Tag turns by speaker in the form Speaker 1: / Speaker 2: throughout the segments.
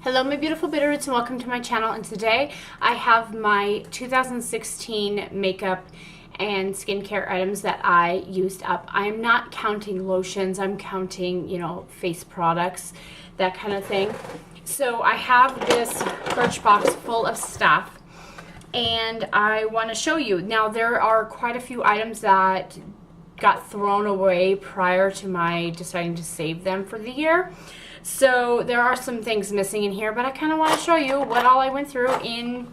Speaker 1: Hello my beautiful bitterroots and welcome to my channel, and today I have my 2016 makeup and skincare items that I used up. I'm not counting lotions, I'm counting, face products, that kind of thing. So I have this Birchbox full of stuff and I want to show you. Now there are quite a few items that got thrown away prior to my deciding to save them for the year. So there are some things missing in here, but I kind of want to show you what all I went through in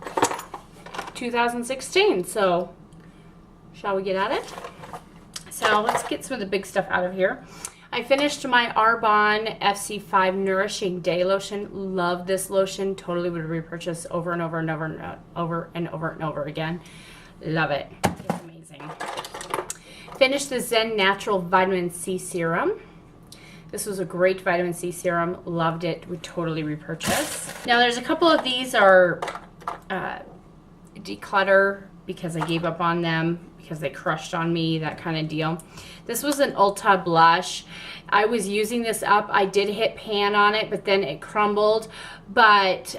Speaker 1: 2016. So shall we get at it? So let's get some of the big stuff out of here. I finished my Arbonne FC5 Nourishing Day Lotion. Love this lotion. Totally would repurchase over and over and over and over and over and over again. Love it. It's amazing. Finished the Zen Natural Vitamin C Serum. This was a great vitamin C serum. Loved it. Would totally repurchase. Now there's a couple of these are declutter because I gave up on them because they crushed on me, that kind of deal. This was an Ulta blush. I was using this up. I did hit pan on it, but then it crumbled. But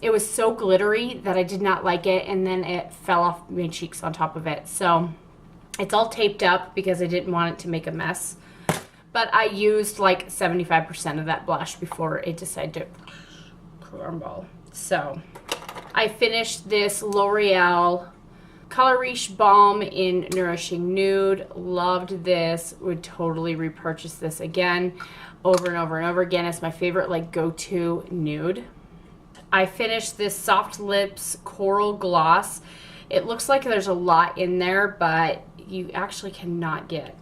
Speaker 1: it was so glittery that I did not like it, and then it fell off my cheeks on top of it. So it's all taped up because I didn't want it to make a mess. But I used like 75% of that blush before it decided to crumble. So I finished this L'Oreal Color Riche Balm in Nourishing Nude. Loved this. Would totally repurchase this again over and over and over again. It's my favorite like go-to nude. I finished this Soft Lips Coral Gloss. It looks like there's a lot in there, but you actually cannot get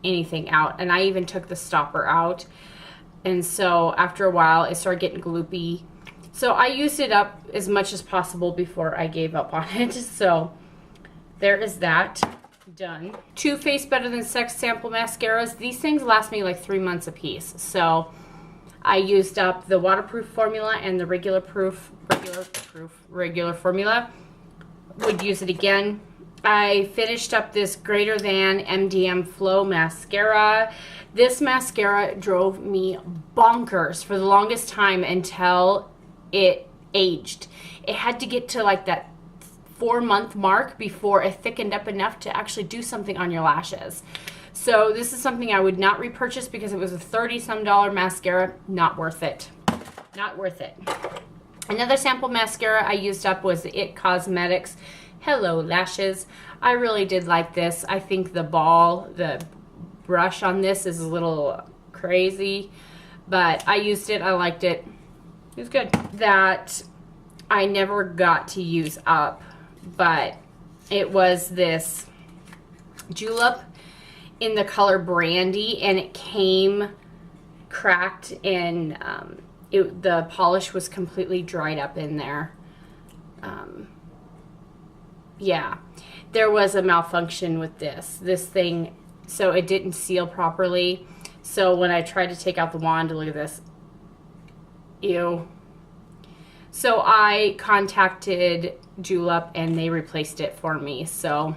Speaker 1: anything out, and I even took the stopper out, and so after a while it started getting gloopy, so I used it up as much as possible before I gave up on it. So there is that done. Too Faced Better Than Sex sample mascaras. These things last me like 3 months a piece, so I used up the waterproof formula and the regular formula. Would use it again. I finished up this Greater Than MDM Flow mascara. This mascara drove me bonkers for the longest time until it aged. It had to get to like that 4-month mark before it thickened up enough to actually do something on your lashes. So this is something I would not repurchase because it was a $30-some mascara. Not worth it. Not worth it. Another sample mascara I used up was the IT Cosmetics Hello Lashes. I really did like this. I think the brush on this is a little crazy, but I used it. I liked it. It was good. That I never got to use up, but it was this Julep in the color Brandy, and it came cracked, and the polish was completely dried up in there. Yeah, there was a malfunction with this thing, so it didn't seal properly. So when I tried to take out the wand, look at this. Ew. So I contacted Julep and they replaced it for me. So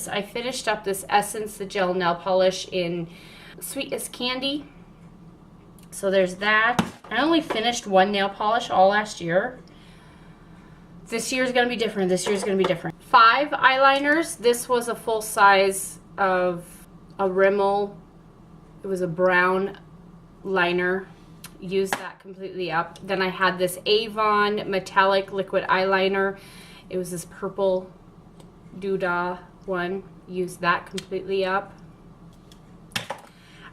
Speaker 1: I finished up this Essence, the gel nail polish in Sweet as Candy. So there's that. I only finished one nail polish all last year. This year's going to be different. This year's going to be different. 5 eyeliners. This was a full size of a Rimmel. It was a brown liner. Used that completely up. Then I had this Avon metallic liquid eyeliner. It was this purple doodah one. Used that completely up.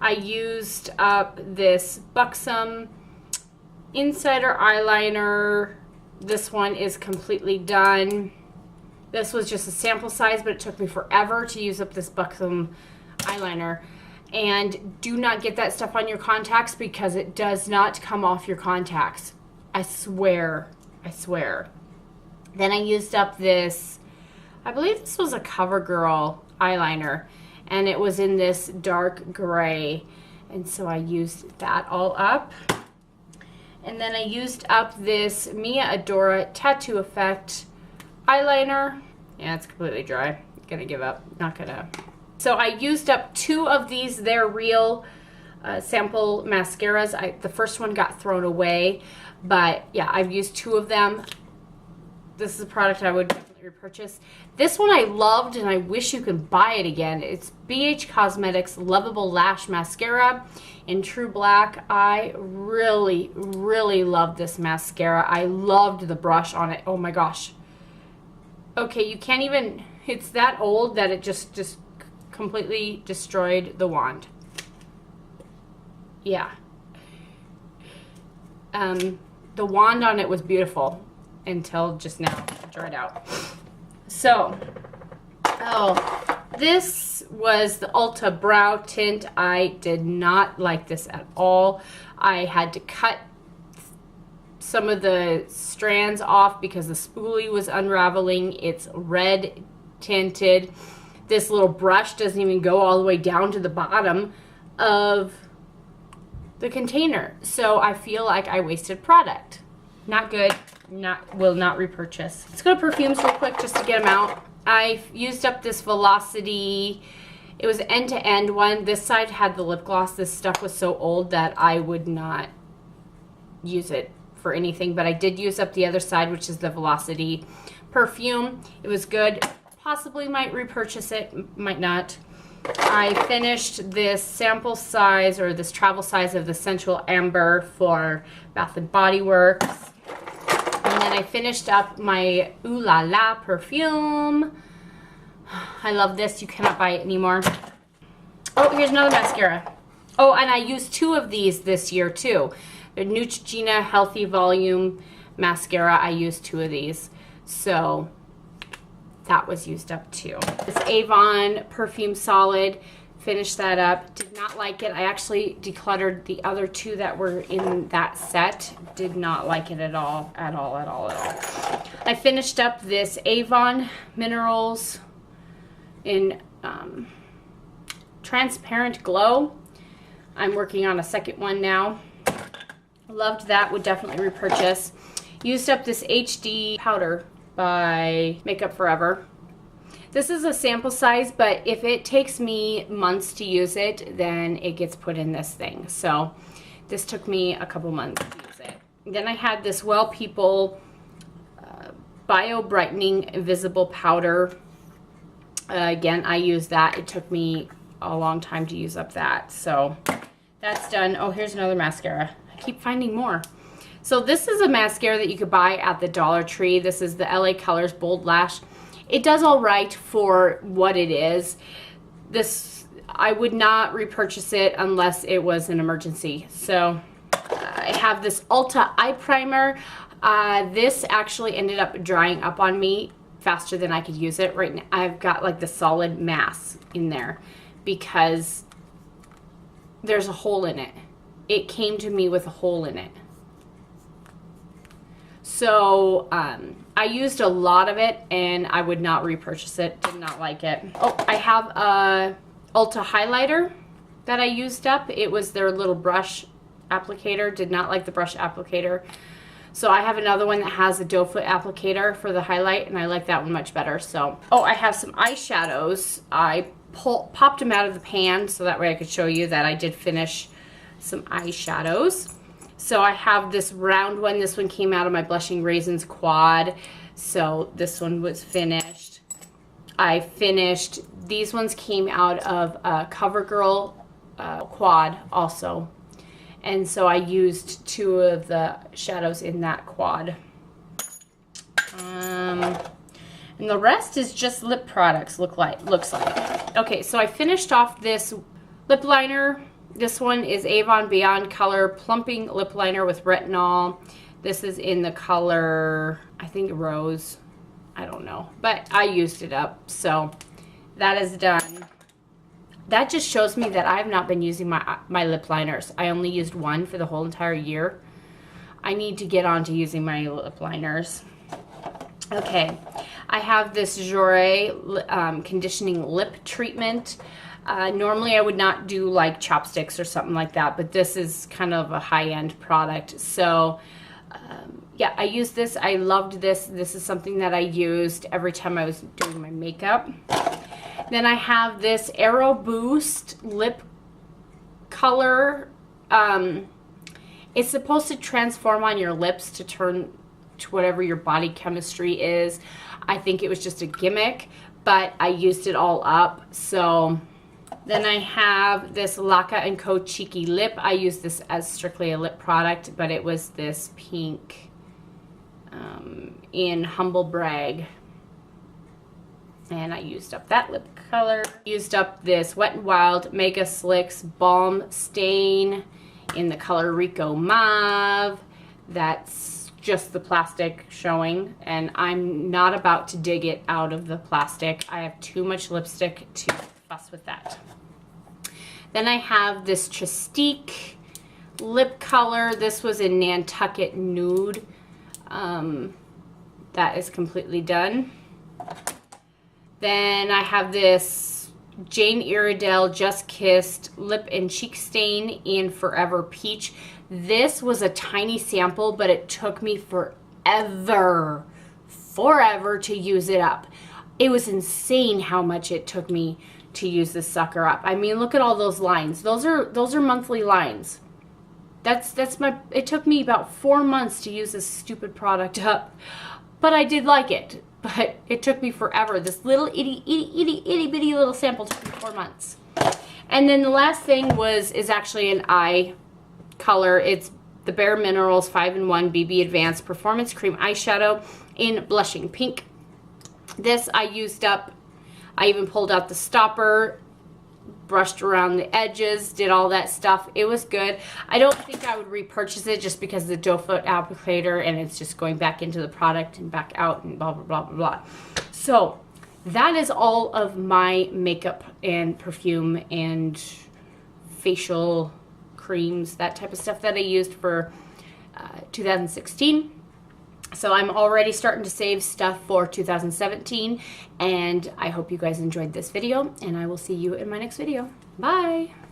Speaker 1: I used up this Buxom Insider eyeliner. This one is completely done. This was just a sample size, but it took me forever to use up this Buxom eyeliner. And do not get that stuff on your contacts because it does not come off your contacts. I swear. I swear. Then I used up this, I believe this was a CoverGirl eyeliner, and it was in this dark gray. And so I used that all up. And then I used up this Mia Adora Tattoo Effect eyeliner. Yeah, it's completely dry. Gonna give up. Not gonna. So I used up 2 of these. They're real sample mascaras. The first one got thrown away, but yeah, I've used 2 of them. This is a product I would definitely repurchase. This one I loved, and I wish you could buy it again. It's BH Cosmetics Lovable Lash Mascara in True Black. I really, really love this mascara. I loved the brush on it. Oh my gosh. Okay, you can't even, it's that old that it just completely destroyed the wand. Yeah. The wand on it was beautiful until just now it dried out. So, this was the Ulta Brow Tint. I did not like this at all. I had to cut some of the strands off because the spoolie was unraveling. It's red tinted. This little brush doesn't even go all the way down to the bottom of the container. So I feel like I wasted product. Not good. Will not repurchase. Let's go to Perfumes real quick just to get them out. I used up this Velocity. It was an end-to-end one. This side had the lip gloss. This stuff was so old that I would not use it for anything, but I did use up the other side, which is the Velocity perfume. It was good. Possibly might repurchase it, might not. I finished this sample size, or this travel size, of the Sensual Amber for Bath & Body Works. And then I finished up my Ooh La La perfume. I love this. You cannot buy it anymore. Oh, here's another mascara. Oh, and I used 2 of these this year too. The Neutrogena Healthy Volume Mascara. I used 2 of these. So that was used up too. This Avon Perfume Solid. Finished that up. Did not like it. I actually decluttered the other 2 that were in that set. Did not like it at all. At all, at all, at all. I finished up this Avon Minerals in Transparent Glow. I'm working on a second one now. Loved that. Would definitely repurchase. Used up this HD powder by Makeup Forever. This is a sample size, but if it takes me months to use it, then it gets put in this thing. So this took me a couple months to use it. Then I had this Well People Bio Brightening Invisible Powder. Again, I used that. It took me a long time to use up that. So that's done. Oh, here's another mascara. I keep finding more. So this is a mascara that you could buy at the Dollar Tree. This is the LA Colors Bold Lash. It does all right for what it is. This, I would not repurchase it unless it was an emergency. So I have this Ulta Eye Primer. This actually ended up drying up on me faster than I could use it. Right now I've got like the solid mass in there because there's a hole in it. It came to me with a hole in it. So I used a lot of it and I would not repurchase it. Did not like it. Oh, I have a Ulta highlighter that I used up. It was their little brush applicator. Did not like the brush applicator. So I have another one that has a doe foot applicator for the highlight, and I like that one much better. So, oh, I have some eyeshadows. I popped them out of the pan so that way I could show you that I did finish some eyeshadows. So I have this round one. This one came out of my Blushing Raisins quad. So this one was finished. I finished, these ones came out of a CoverGirl quad also. And so I used 2 of the shadows in that quad. And the rest is just lip products, looks like. Okay, so I finished off this lip liner. This one is Avon Beyond Color Plumping Lip Liner with Retinol. This is in the color, I think, Rose. I don't know. But I used it up, so that is done. That just shows me that I have not been using my lip liners. I only used one for the whole entire year. I need to get on to using my lip liners. Okay, I have this Jory Conditioning Lip Treatment. Normally I would not do like chopsticks or something like that, but this is kind of a high-end product. So yeah, I used this. I loved this. This is something that I used every time I was doing my makeup. Then I have this Aero Boost Lip color, it's supposed to transform on your lips to turn to whatever your body chemistry is. I think it was just a gimmick, but I used it all up. So then I have this Laka & Co. Cheeky Lip. I use this as strictly a lip product, but it was this pink in Humble Brag. And I used up that lip color. Used up this Wet n Wild Mega Slicks Balm Stain in the color Rico Mauve. That's just the plastic showing, and I'm not about to dig it out of the plastic. I have too much lipstick to fuss with that. Then I have this Chastique lip color. This was in Nantucket Nude. That is completely done. Then I have this Jane Iredale Just Kissed Lip and Cheek Stain in Forever Peach. This was a tiny sample, but it took me forever to use it up. It was insane how much it took me to use this sucker up. I mean, look at all those lines. Those are monthly lines. It took me about 4 months to use this stupid product up. But I did like it. But it took me forever. This little itty bitty little sample took me 4 months. And then the last thing is actually an eye color. It's the Bare Minerals 5-in-1 BB Advanced Performance Cream Eyeshadow in Blushing Pink. This I used up. I even pulled out the stopper, brushed around the edges, did all that stuff. It was good. I don't think I would repurchase it just because of the doe foot applicator, and it's just going back into the product and back out and blah, blah, blah, blah, blah. So that is all of my makeup and perfume and facial creams, that type of stuff that I used for 2016. So I'm already starting to save stuff for 2017, and I hope you guys enjoyed this video, and I will see you in my next video. Bye!